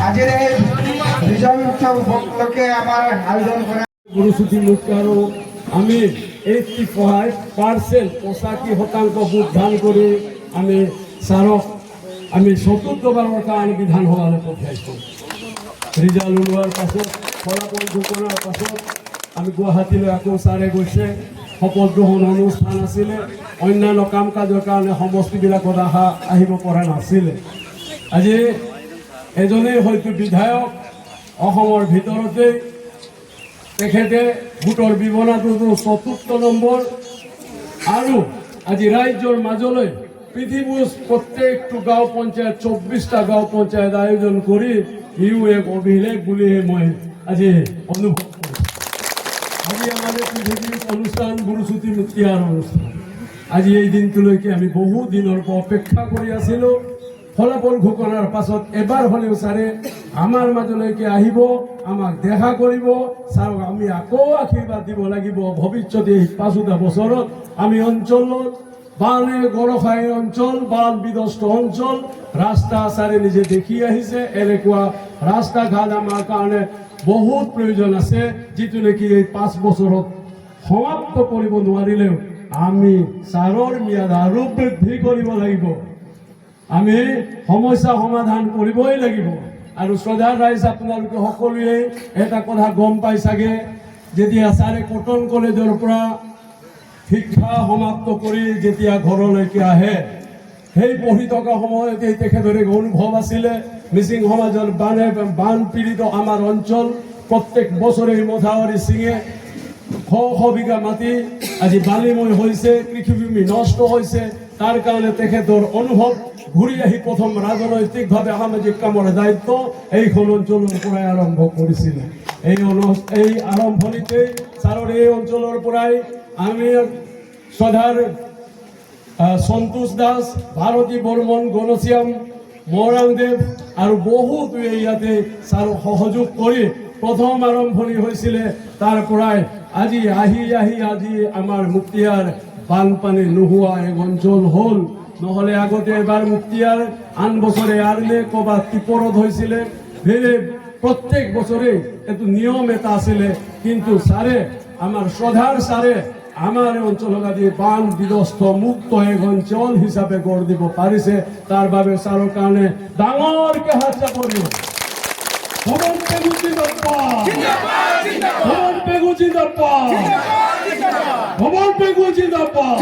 আজেৰ এই বিজয় উৎসব উপলক্ষে আমাৰ আয়োজন কৰা গুৰুসুতি মুক্তাৰও আমি 85% বুট ধান কৰি আমি ছাৰক আমি ৭৪বাৰৰ কাৰণে বিধানসভালৈ পঠিয়াইছোঁ। ৰিজাল্ট ওলোৱাৰ পাছত ফলাফল ঘোষণাৰ পাছত আমি গুৱাহাটীলৈ আকৌ ছাৰে গৈছে। শপত গ্ৰহণ অনুষ্ঠান আছিলে, অন্যান্য কাম কাজৰ কাৰণে সমষ্টিবিলাকত আহিব পৰা নাছিলে। আজি এজনেই হয়তো বিধায়ক অসমৰ ভিতৰতেই তেখেতে ভোটৰ বিৱৰণাটোতো ৪ৰ্থ নম্বৰ আৰু আজি ৰাজ্যৰ মাজলৈ পৃথিৱীৰ প্ৰত্যেকটো গাঁও পঞ্চায়ত ২৪টা গাঁও পঞ্চায়ত আয়োজন কৰি ইও এক অভিলেখ বুলিহে মই আজি অনুভৱ কৰোঁ। আজি আমাদেৰ পৃথিবীৰ অনুষ্ঠান গুৰুসুতি মুক্তিয়াৰ অনুষ্ঠান। আজি এই দিনটোলৈকে আমি বহু দিনেৰ পৰা অপেক্ষা কৰি আছিলোঁ। ফলাফল ঘোষণাৰ পাছত এবাৰ হলেও ছাৰে আমাৰ মাজলৈকে আহিব, আমাক দেখা কৰিব। ছাৰক আমি আকৌ আশীৰ্বাদ দিব লাগিব। ভৱিষ্যতে এই ৫টা বছৰত আমি অঞ্চলত বানে গড়খাই অঞ্চল, বান বিধ্বস্ত অঞ্চল, ৰাস্তা ছাৰে নিজে দেখি আহিছে। এনেকুৱা ৰাস্তা ঘাট আমাৰ কাৰণে বহুত প্ৰয়োজন আছে, যিটো নেকি এই ৫ বছৰত সমাপ্ত কৰিব নোৱাৰিলেও আমি ছাৰৰ ম্যাদ আৰু বৃদ্ধি কৰিব লাগিব। আমি সমস্যা সমাধান কৰিবই লাগিব। আৰু শ্ৰদ্ধাৰ ৰাইজ, আপোনালোকে সকলোৱে এটা কথা গম পাই চাগে, যেতিয়া ছাৰে কটন কলেজৰ পৰা শিক্ষা সমাপ্ত কৰি যেতিয়া ঘৰলৈকে আহে, সেই পঢ়ি থকা সময়তে তেখেতৰ এক অনুভৱ আছিলে। মিচিং সমাজৰ বান পীড়িত আমাৰ অঞ্চল প্ৰত্যেক বছৰে মথাউৰি ছিঙে শ শ বিঘা মাটি আজি বালিময় হৈছে, কৃষিভূমি নষ্ট হৈছে। তাৰ কাৰণে তেখেতৰ অনুভৱ ঘূৰি আহি প্ৰথম ৰাজনৈতিকভাৱে সামাজিক কামৰ দায়িত্ব এইখন অঞ্চলৰ পৰাই আৰম্ভ কৰিছিলে। এই আৰম্ভণিতে ছাৰৰ এই অঞ্চলৰ পৰাই আমি শ্ৰদ্ধাৰ সন্তোষ দাস, ভাৰতী বৰ্মন, গণশ্যাম মৰাংদেৱ আৰু বহুতো ইয়াতে ছাৰ সহযোগ কৰি প্ৰথম আৰম্ভণি হৈছিলে। তাৰ পৰাই আজি আজি আমাৰ মুক্তিয়াৰ বানপানী নোহোৱা এক অঞ্চল হ'ল। নহ'লে আগতে এবাৰ মুক্তিয়াৰ আন বছৰে আৰ্মে ক'ৰবাত টিপৰত হৈছিলে। প্ৰত্যেক বছৰে এইটো নিয়ম এটা আছিলে, কিন্তু ছাৰে আমাৰ শ্ৰদ্ধাৰ ছাৰে আমাৰ অঞ্চলক আজি বান বিধ্বস্ত মুক্ত এক অঞ্চল হিচাপে গঢ় দিব পাৰিছে। তাৰ বাবে ছাৰৰ কাৰণে ডাঙৰকে হাত চাপৰিব। ভৱন পেগু জিন্দাবাদ, ভৱন পেগু জিন্দাবাদ, ভৱন পেগু জিন্দাবাদ।